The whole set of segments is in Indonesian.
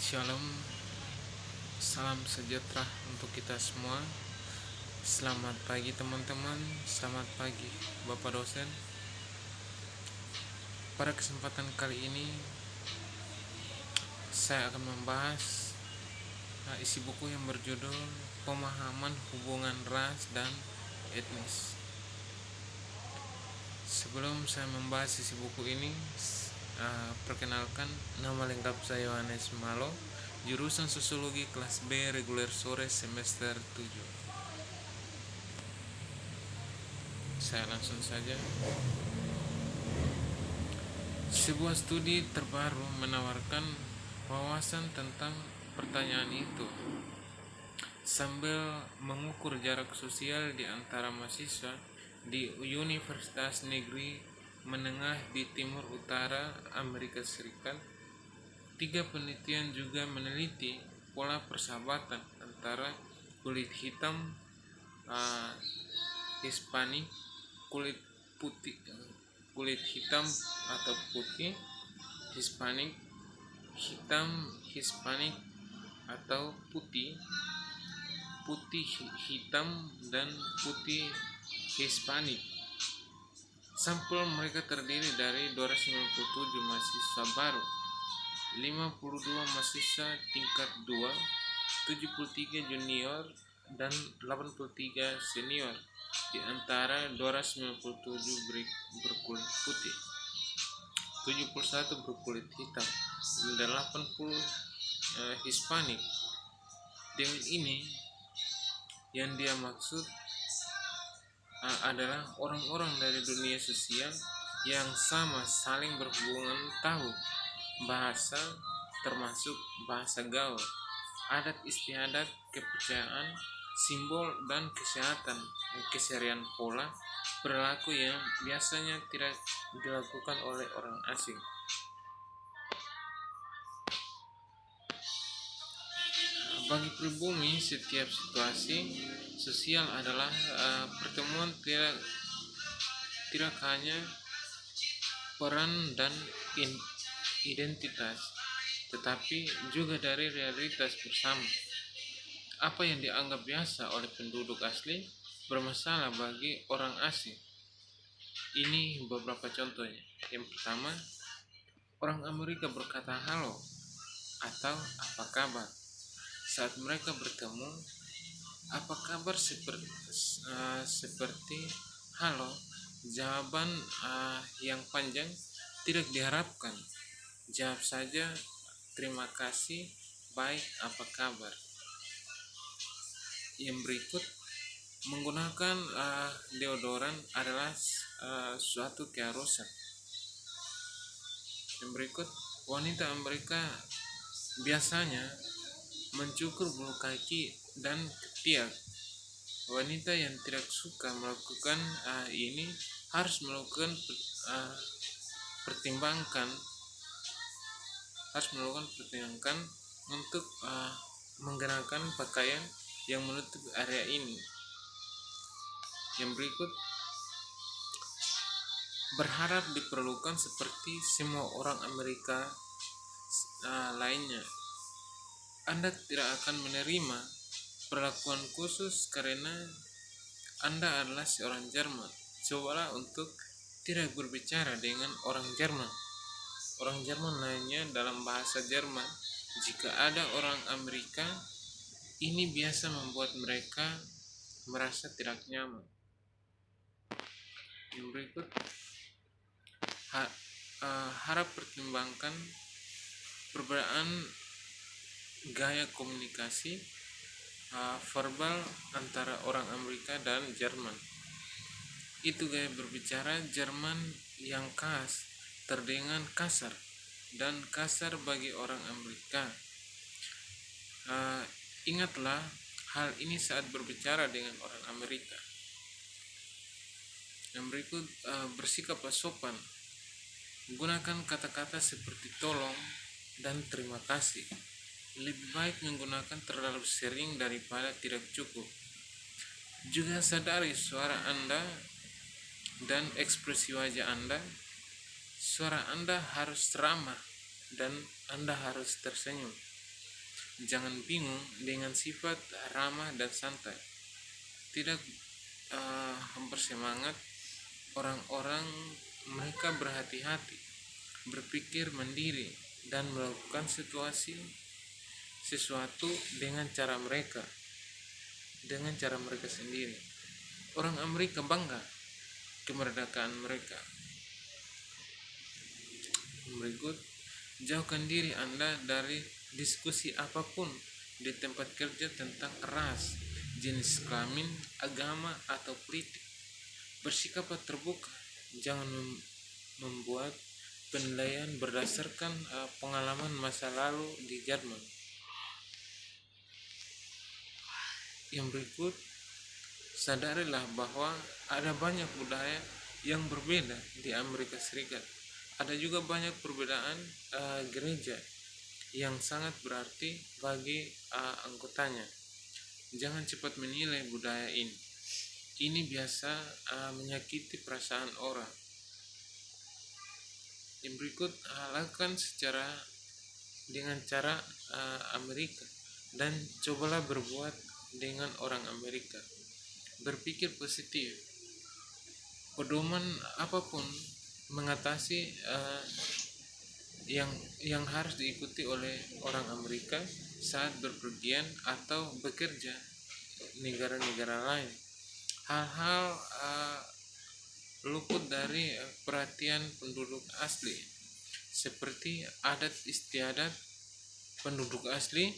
Shalom, salam sejahtera untuk kita semua. Selamat pagi teman-teman, selamat pagi Bapak dosen. Pada kesempatan kali ini saya akan membahas isi buku yang berjudul Pemahaman Hubungan Ras dan Etnis. Sebelum saya membahas isi buku ini, perkenalkan, nama lengkap saya Yohanes Malo, jurusan Sosiologi kelas B reguler sore semester 7. Saya langsung saja. Sebuah studi terbaru menawarkan wawasan tentang pertanyaan itu sambil mengukur jarak sosial di antara mahasiswa di Universitas Negeri Menengah di Timur Utara Amerika Serikat. 3 penelitian juga meneliti pola persahabatan antara kulit hitam Hispanik, kulit hitam atau putih Hispanik, hitam Hispanik atau putih hitam, dan putih Hispanik. Sampel mereka terdiri dari 297 mahasiswa baru, 52 mahasiswa tingkat 2, 73 junior dan 83 senior. Di antara 297 berkulit putih, 71 berkulit hitam, dan 80 Hispanik. Dengan ini yang dia maksud adalah orang-orang dari dunia sosial yang sama saling berhubungan, tahu bahasa termasuk bahasa gaul, adat istiadat, kepercayaan, simbol, dan keseharian pola perilaku yang biasanya tidak dilakukan oleh orang asing. Bagi pribumi, setiap situasi sosial adalah pertemuan tidak hanya peran dan identitas, tetapi juga dari realitas bersama. Apa yang dianggap biasa oleh penduduk asli bermasalah bagi orang asing. Ini beberapa contohnya. Yang pertama, orang Amerika berkata halo atau apa kabar saat mereka bertemu. Apa kabar seperti halo, jawaban yang panjang tidak diharapkan. Jawab saja terima kasih, baik, apa kabar. Yang berikut, menggunakan deodoran adalah suatu keharusan. Yang berikut, wanita Amerika biasanya mencukur bulu kaki dan ketiak. Wanita yang tidak suka melakukan ini harus melakukan pertimbangkan untuk menggunakan pakaian yang menutup area ini. Yang berikut, berharap diperlukan seperti semua orang Amerika lainnya. Anda tidak akan menerima perlakuan khusus karena Anda adalah seorang Jerman. Cobalah untuk tidak berbicara dengan orang Jerman lainnya dalam bahasa Jerman. Jika ada orang Amerika, ini biasa membuat mereka merasa tidak nyaman. Yang berikut, harap pertimbangkan perbedaan gaya komunikasi verbal antara orang Amerika dan Jerman. Itu gaya berbicara Jerman yang khas, terdengar kasar dan kasar bagi orang Amerika. Ingatlah hal ini saat berbicara dengan orang Amerika. Yang berikut, bersikap sopan. Gunakan kata-kata seperti tolong dan terima kasih. Lebih baik menggunakan terlalu sering daripada tidak cukup. Juga sadari suara Anda dan ekspresi wajah Anda. Suara Anda harus ramah dan Anda harus tersenyum. Jangan bingung dengan sifat ramah dan santai. Tidak mempersemangat orang-orang, mereka berhati-hati, berpikir mandiri, dan melakukan sesuatu dengan cara mereka sendiri. Orang Amerika bangga kemerdekaan mereka. Berikut, jauhkan diri Anda dari diskusi apapun di tempat kerja tentang ras, jenis kelamin, agama, atau politik. Bersikaplah terbuka, jangan membuat penilaian berdasarkan pengalaman masa lalu di Jerman. Yang berikut, sadarilah bahwa ada banyak budaya yang berbeda di Amerika Serikat. Ada juga banyak perbedaan gereja yang sangat berarti bagi anggotanya. Jangan cepat menilai budaya ini. Ini biasa menyakiti perasaan orang. Yang berikut, lakukan dengan cara Amerika, dan cobalah berbuat dengan orang Amerika. Berpikir positif. Pedoman apapun mengatasi yang harus diikuti oleh orang Amerika saat berpergian atau bekerja negara-negara lain. Hal-hal luput dari perhatian penduduk asli, seperti adat istiadat penduduk asli.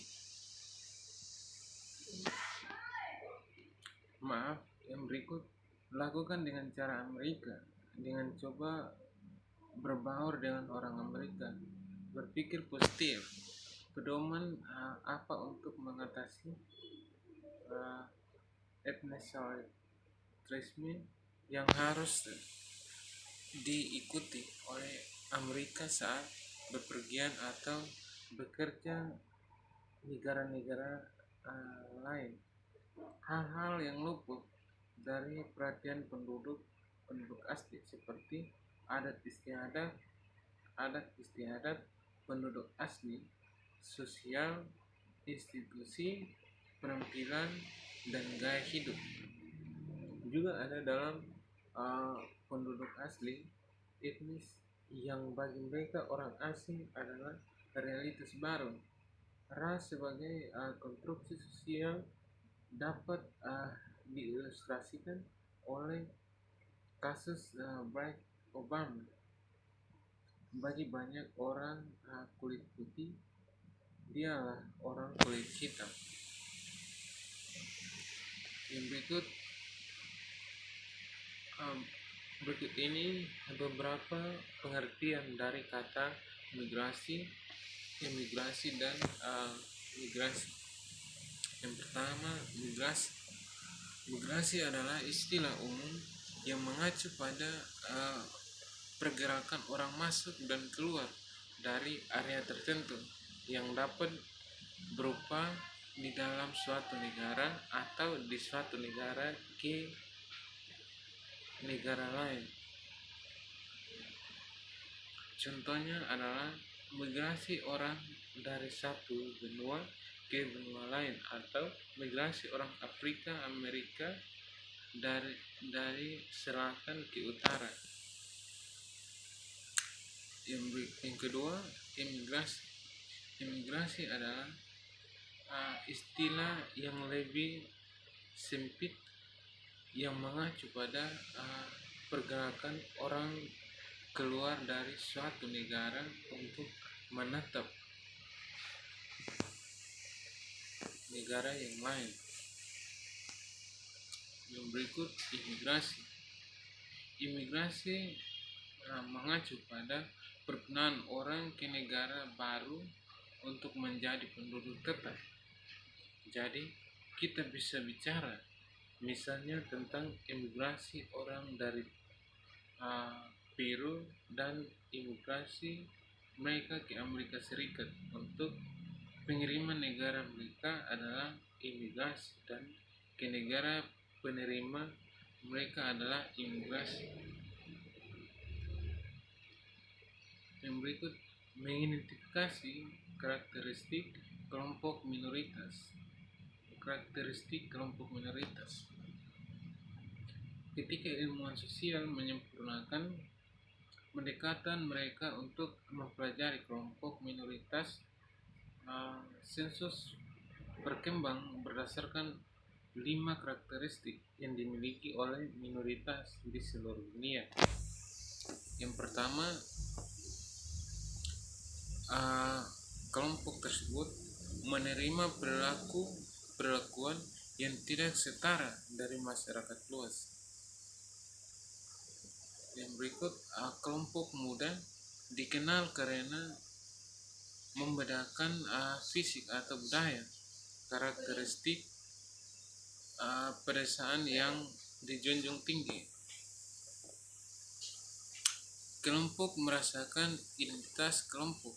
Yang berikut, lakukan dengan cara Amerika, dengan coba berbaur dengan orang Amerika. Berpikir positif. Pedoman apa untuk mengatasi etnisentrisme yang harus diikuti oleh Amerika saat bepergian atau bekerja negara-negara lain. Hal-hal yang luput dari perhatian penduduk asli, seperti adat istiadat penduduk asli, sosial, institusi, penampilan, dan gaya hidup. Juga ada dalam penduduk asli, etnis yang bagi mereka orang asing adalah realitas baru. Ras sebagai konstruksi sosial dapat diilustrasikan oleh kasus Barack Obama. Bagi banyak orang kulit putih, dialah orang kulit hitam. Yang berikut ini beberapa pengertian dari kata imigrasi dan migrasi. Yang pertama, migrasi adalah istilah umum yang mengacu pada pergerakan orang masuk dan keluar dari area tertentu, yang dapat berupa di dalam suatu negara atau di suatu negara ke negara lain. Contohnya adalah migrasi orang dari satu benua ke benua lain, atau migrasi orang Afrika Amerika dari selatan ke utara. Yang kedua, imigrasi adalah istilah yang lebih sempit yang mengacu pada pergerakan orang keluar dari suatu negara untuk menetap negara yang lain. Yang berikut, imigrasi mengacu pada perpindahan orang ke negara baru untuk menjadi penduduk tetap. Jadi kita bisa bicara misalnya tentang imigrasi orang dari Peru dan imigrasi mereka ke Amerika Serikat. Untuk pengiriman negara mereka adalah imigrasi, dan ke negara penerima mereka adalah imigrasi. Yang berikut, mengidentifikasi karakteristik Kelompok minoritas. Karakteristik kelompok minoritas. Ketika ilmuwan sosial menyempurnakan pendekatan mereka untuk mempelajari kelompok minoritas, sensus berkembang berdasarkan 5 karakteristik yang dimiliki oleh minoritas di seluruh dunia. Yang pertama, kelompok tersebut menerima perlakuan yang tidak setara dari masyarakat luas. Yang berikut, kelompok muda dikenal karena membedakan fisik atau budaya, karakteristik pedesaan yang dijunjung tinggi. Kelompok merasakan identitas kelompok